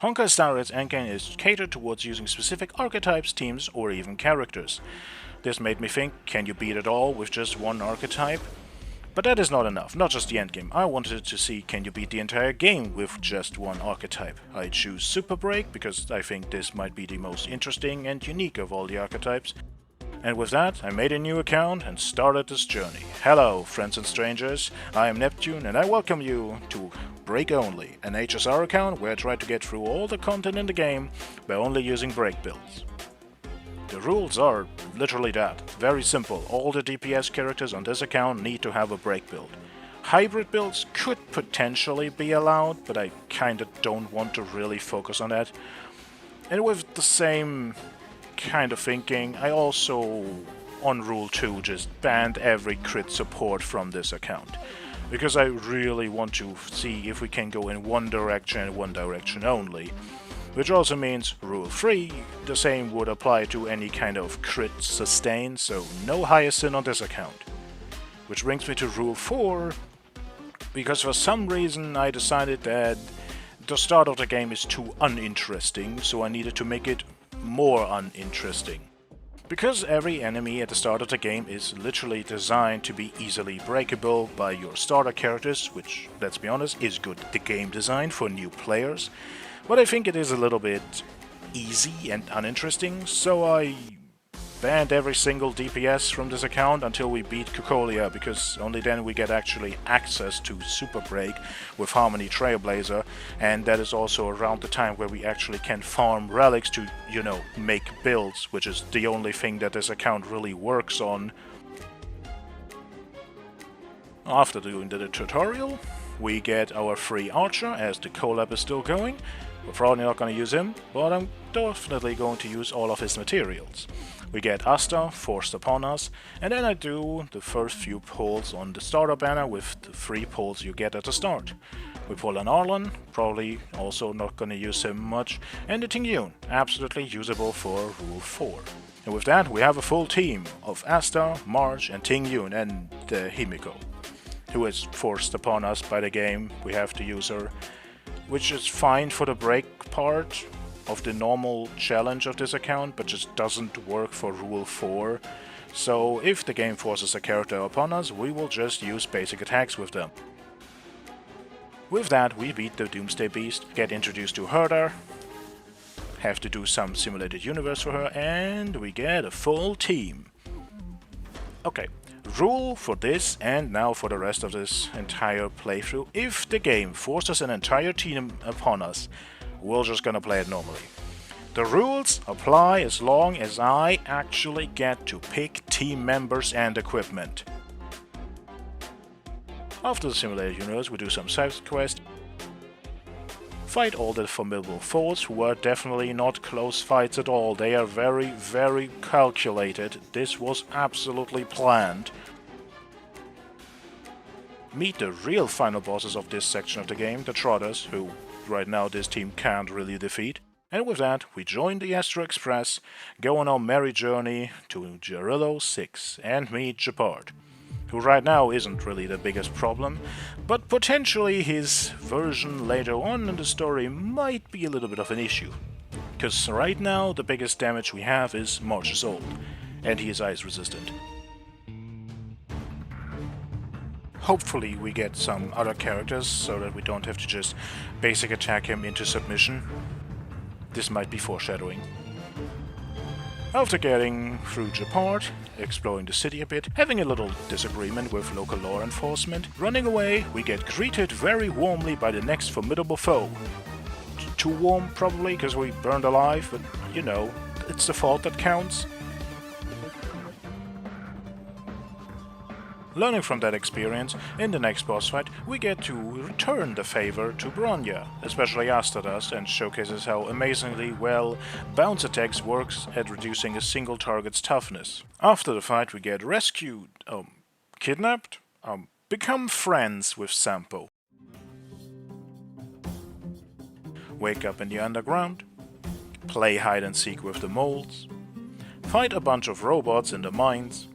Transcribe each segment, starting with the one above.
Honkai Star Rail's endgame is catered towards using specific archetypes, teams, or even characters. This made me think, can you beat it all with just one archetype? But that is not enough, not just the endgame. I wanted to see, can you beat the entire game with just one archetype? I choose Super Break because I think this might be the most interesting and unique of all the archetypes. And with that, I made a new account and started this journey. Hello, friends and strangers, I am Neptune and I welcome you to Break Only, an HSR account where I try to get through all the content in the game by only using break builds. The rules are literally that, very simple. All the DPS characters on this account need to have a break build. Hybrid builds could potentially be allowed, but I kinda don't want to really focus on that. And with the same kind of thinking, I also, on Rule 2, just banned every crit support from this account. Because I really want to see if we can go in one direction and one direction only. Which also means Rule 3, the same would apply to any kind of crit sustain, so no Hyacinth on this account. Which brings me to Rule 4, because for some reason I decided that the start of the game is too uninteresting, so I needed to make it more uninteresting. Because every enemy at the start of the game is literally designed to be easily breakable by your starter characters, which, let's be honest, is good game design for new players. But I think it is a little bit easy and uninteresting, so I banned every single DPS from this account until we beat Cocolia, because only then we get actually access to Super Break with Harmony Trailblazer, and that is also around the time where we actually can farm relics to, you know, make builds, which is the only thing that this account really works on. After doing the tutorial, we get our free archer, as the collab is still going. We're probably not going to use him, but I'm definitely going to use all of his materials. We get Asta forced upon us, and then I do the first few pulls on the starter banner with the 3 pulls you get at the start. We pull an Arlan, probably also not going to use him much, and the Tingyun, absolutely usable for Rule 4. And with that, we have a full team of Asta, March, and Tingyun, and Himiko, who is forced upon us by the game. We have to use her, which is fine for the break part of the normal challenge of this account, but just doesn't work for Rule 4. So if the game forces a character upon us, we will just use basic attacks with them. With that, we beat the Doomsday Beast, get introduced to Herta, have to do some simulated universe for her, and we get a full team. Okay. Rule for this and now for the rest of this entire playthrough: if the game forces an entire team upon us, we're just gonna play it normally. The rules apply as long as I actually get to pick team members and equipment. After the simulated universe, we do some side quests, fight all the formidable foes, who are definitely not close fights at all. They are very, very calculated. This was absolutely planned. Meet the real final bosses of this section of the game, the Trotters, who right now this team can't really defeat. And with that, we join the Astro Express, go on our merry journey to Gerillo 6 and meet Gepard, who right now isn't really the biggest problem, but potentially his version later on in the story might be a little bit of an issue. Because right now the biggest damage we have is March's ult, and he is ice resistant. Hopefully we get some other characters so that we don't have to just basic attack him into submission. This might be foreshadowing. After getting through Gepard, exploring the city a bit, having a little disagreement with local law enforcement, running away, we get greeted very warmly by the next formidable foe. Too warm probably, because we burned alive, but you know, it's the thought that counts. Learning from that experience, in the next boss fight, we get to return the favor to Bronya, especially Asta does, and showcases how amazingly well bounce attacks works at reducing a single target's toughness. After the fight, we get rescued, kidnapped, become friends with Sampo. Wake up in the underground, play hide and seek with the moles, fight a bunch of robots in the mines,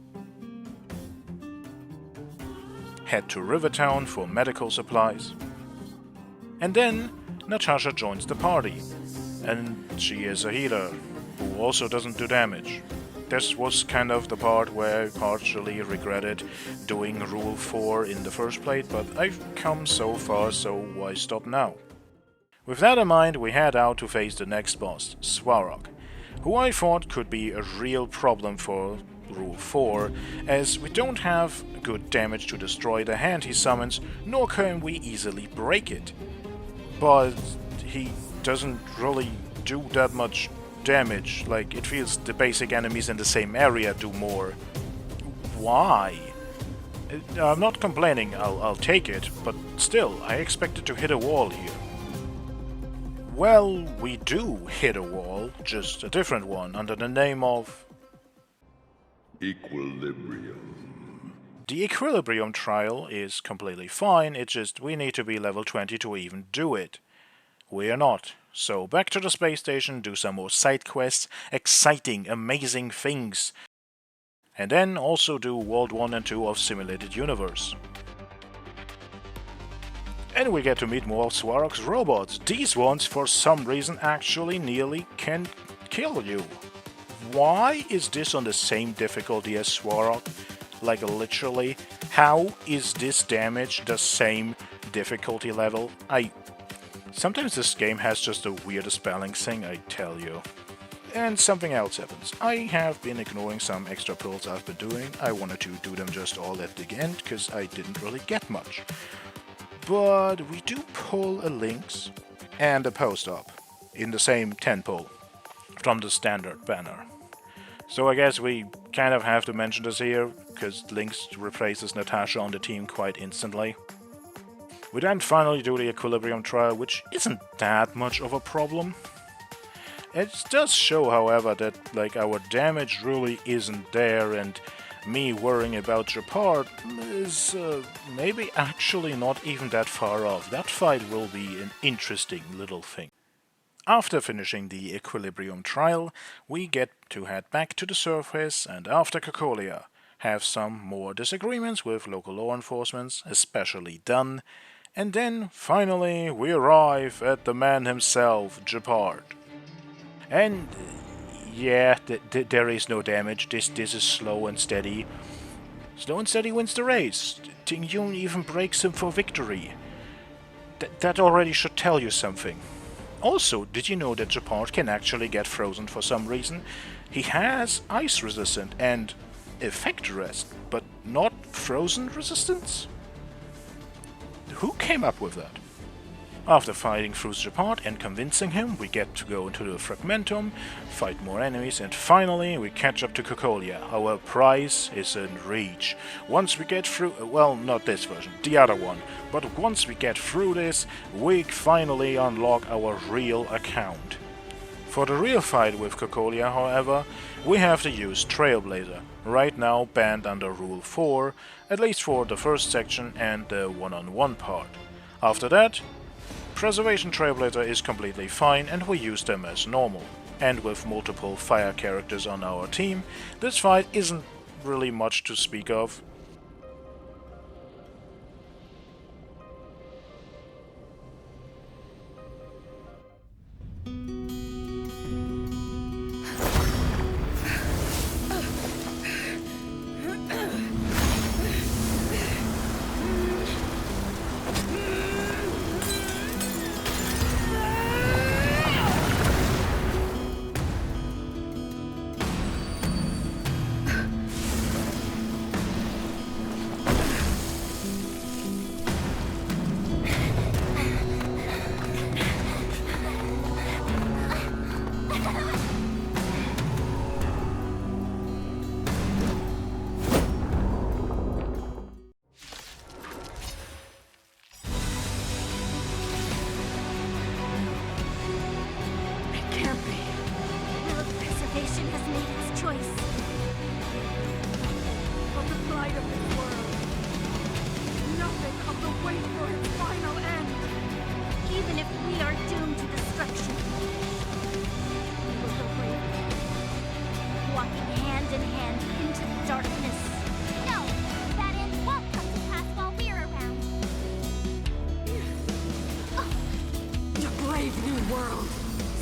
head to Rivertown for medical supplies, and then Natasha joins the party, and she is a healer, who also doesn't do damage. This was kind of the part where I partially regretted doing Rule 4 in the first place, but I've come so far, so why stop now? With that in mind, we head out to face the next boss, Svarog, who I thought could be a real problem for Rule 4, as we don't have good damage to destroy the hand he summons, nor can we easily break it. But he doesn't really do that much damage, like it feels the basic enemies in the same area do more. Why? I'm not complaining, I'll take it, but still, I expected to hit a wall here. Well, we do hit a wall, just a different one, under the name of Equilibrium. The Equilibrium trial is completely fine, it's just we need to be level 20 to even do it. We are not. So back to the space station, do some more side quests, exciting, amazing things. And then also do World 1 and 2 of Simulated Universe. And we get to meet more of Svarog's robots. These ones, for some reason, actually nearly can kill you. Why is this on the same difficulty as Svarog? Like literally, how is this damage the same difficulty level? Sometimes this game has just the weirdest balancing, I tell you. And something else happens. I have been ignoring some extra pulls I've been doing. I wanted to do them just all at the end, because I didn't really get much. But we do pull a links and a post-op in the same 10 pull from the standard banner. So I guess we kind of have to mention this here, because Lynx replaces Natasha on the team quite instantly. We then finally do the Equilibrium trial, which isn't that much of a problem. It does show, however, that like our damage really isn't there, and me worrying about your part is maybe actually not even that far off. That fight will be an interesting little thing. After finishing the Equilibrium trial, we get to head back to the surface, and after Cocolia, have some more disagreements with local law enforcement, especially Dunn, and then, finally, we arrive at the man himself, Gepard. And, yeah, there is no damage, this is slow and steady. Slow and steady wins the race. Tingyun even breaks him for victory. That already should tell you something. Also, did you know that Gepard can actually get frozen for some reason? He has ice resistant and effect rest, but not frozen resistance? Who came up with that? After fighting through Gepard and convincing him, we get to go into the Fragmentum, fight more enemies, and finally we catch up to Cocolia. Our prize is in reach. Once we get through, well, not this version, the other one, but once we get through this, we finally unlock our real account. For the real fight with Cocolia, however, we have to use Trailblazer, right now banned under Rule 4, at least for the first section and the one-on-one part. After that, Preservation Trailblazer is completely fine and we use them as normal. And with multiple fire characters on our team, this fight isn't really much to speak of.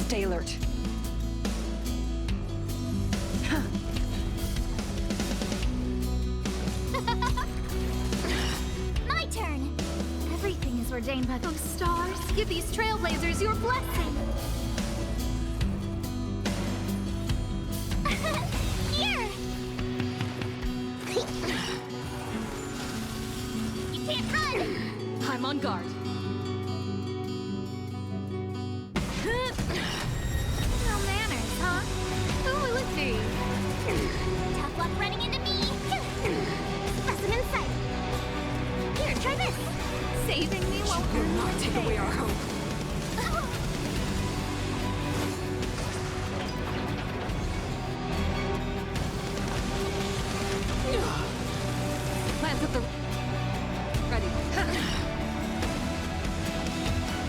Stay alert. My turn! Everything is ordained by those stars. Give these trailblazers your blessing! Here! You can't run! I'm on guard. No manners, huh? Who will it be? Tough luck running into me! Specimen sight! Here, try this! Saving me won't Will not take away our hope. Plans at the ready.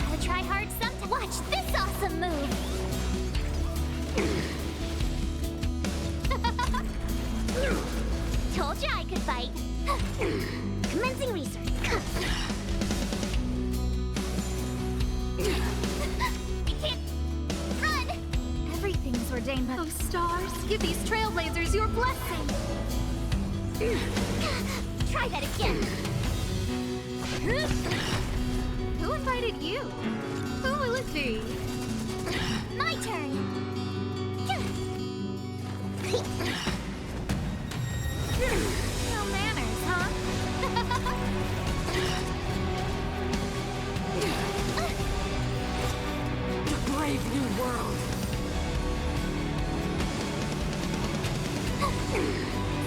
Gotta try hard sometime. Watch this awesome move! Told you I could fight. Commencing research. You can't run! Everything's ordained by those stars. Give these trailblazers your blessing! Try that again! Who invited you? Who will it be? My turn! No manners, huh? The brave new world.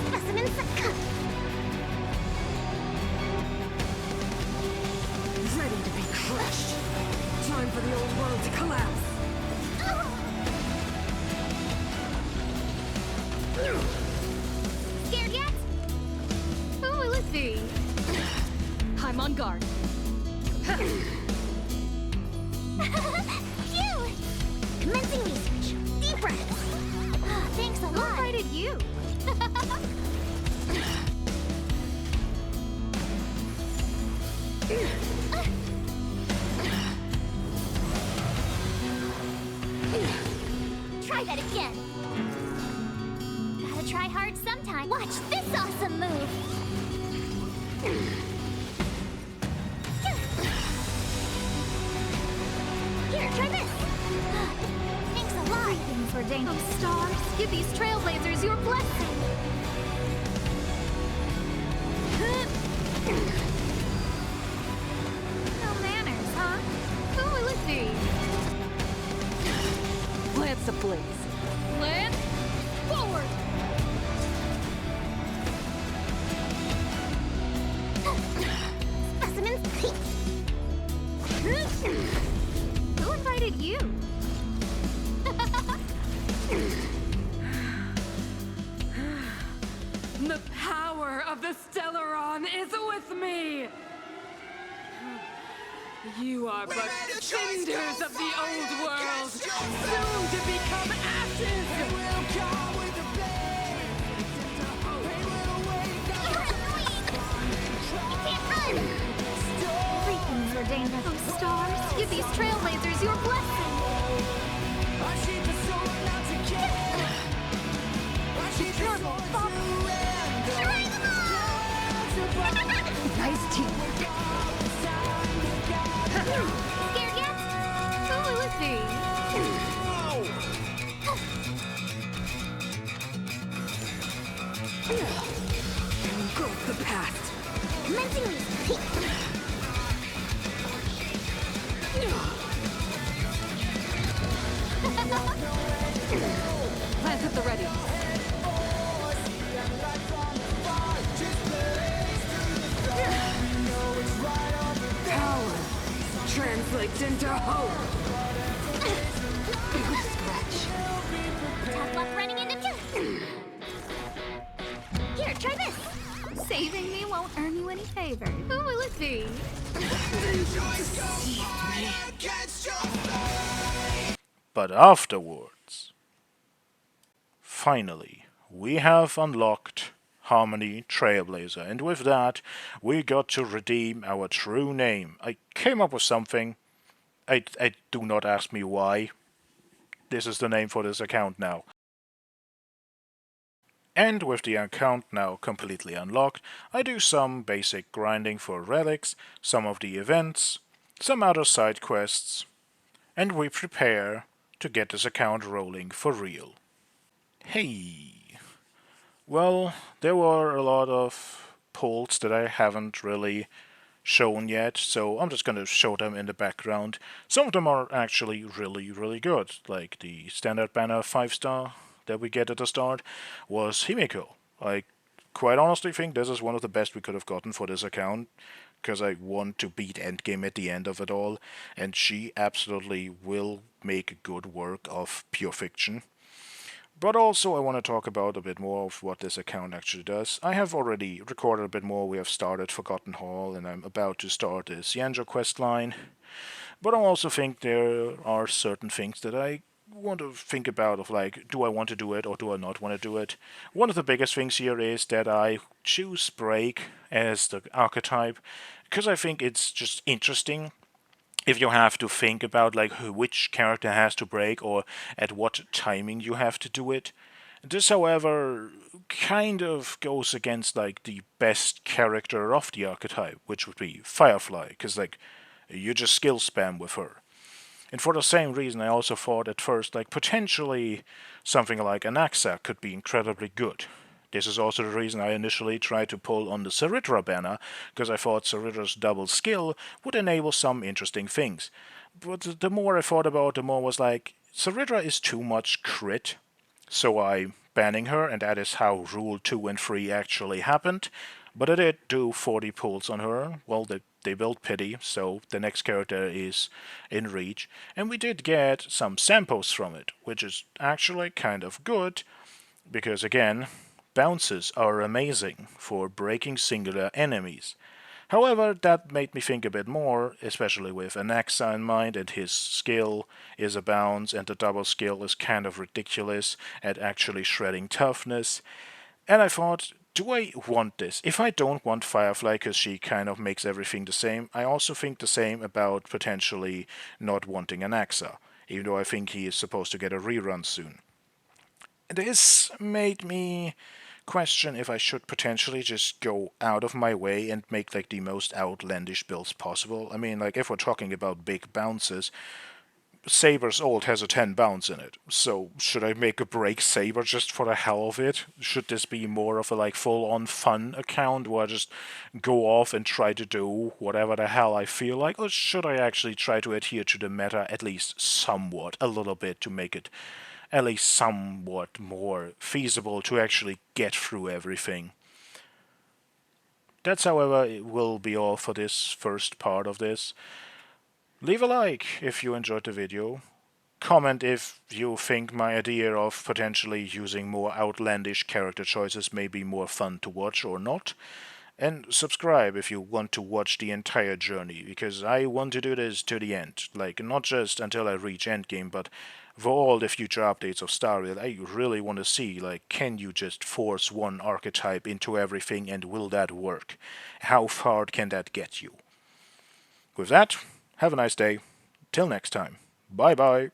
Specimen Ready to be crushed. Time for the old world to collapse. Scared yet? Who will it be? I'm on guard. Phew! Commencing research. Deep breaths. Thanks a lot. Who invited you? Try that again. Gotta try hard sometime. Watch this awesome move. Here, try this. Thanks a lot. Everything's ordained. Those stars. Give these trailblazers your blessing. No manners, huh? Who will it be? Lance ablaze. Lance, forward! Specimens. Who invited you? The power of the Stellaron is with me! You are but cinders of the old world, soon to become ashes! Everything's ordained by those stars. Give these trailblazers your blessing. Try them all! Nice team. Scared yet? Who will it be? Engulf the past. Commencing research. Plans at the ready. Power translates into hope. Big scratch. Tough luck running into Here, try this. Saving me won't earn you any favor. Who will it be? But afterwards, finally, we have unlocked Harmony Trailblazer, and with that, we got to redeem our true name. I came up with something. I do not ask me why. This is the name for this account now. And with the account now completely unlocked, I do some basic grinding for relics, some of the events, some other side quests, and we prepare to get this account rolling for real. Hey! Well, there were a lot of pulls that I haven't really shown yet, so I'm just gonna show them in the background. Some of them are actually really good, like the standard banner 5-star that we get at the start was Himiko. I quite honestly think this is one of the best we could have gotten for this account, because I want to beat endgame at the end of it all, and she absolutely will make good work of pure fiction. But also I want to talk about a bit more of what this account actually does. I have already recorded a bit more. We have started Forgotten Hall, and I'm about to start this Yanjo quest line. But I also think there are certain things that I want to think about of like, do I want to do it or do I not want to do it? One of the biggest things here is that I choose Break as the archetype, because I think it's just interesting if you have to think about like which character has to break or at what timing you have to do it. This, however, kind of goes against like the best character of the archetype, which would be Firefly, because like you just skill spam with her. And for the same reason, I also thought at first like potentially something like Anaxa could be incredibly good. This is also the reason I initially tried to pull on the Saritra banner, because I thought Saritra's double skill would enable some interesting things. But the more I thought about it, the more was like, Saritra is too much crit, so I banning her, and that is how Rule 2 and 3 actually happened. But I did do 40 pulls on her. Well, they built pity, so the next character is in reach. And we did get some samples from it, which is actually kind of good, because again, bounces are amazing for breaking singular enemies. However, that made me think a bit more, especially with Anaxa in mind, and his skill is a bounce, and the double skill is kind of ridiculous at actually shredding toughness. And I thought, do I want this? If I don't want Firefly because she kind of makes everything the same, I also think the same about potentially not wanting Anaxa, even though I think he is supposed to get a rerun soon. This made me question if I should potentially just go out of my way and make like the most outlandish builds possible. I mean, like if we're talking about big bounces, Saber's ult has a 10 bounce in it, so should I make a break Saber just for the hell of it? Should this be more of a like full-on fun account where I just go off and try to do whatever the hell I feel like, or should I actually try to adhere to the meta at least somewhat, a little bit, to make it at least somewhat more feasible to actually get through everything? That's, however, it will be all for this first part of this. Leave a like if you enjoyed the video. Comment if you think my idea of potentially using more outlandish character choices may be more fun to watch or not. And subscribe if you want to watch the entire journey, because I want to do this to the end. Like, not just until I reach endgame, but for all the future updates of Star Rail, I really want to see, like, can you just force one archetype into everything, and will that work? How far can that get you? With that, have a nice day. Till next time. Bye bye.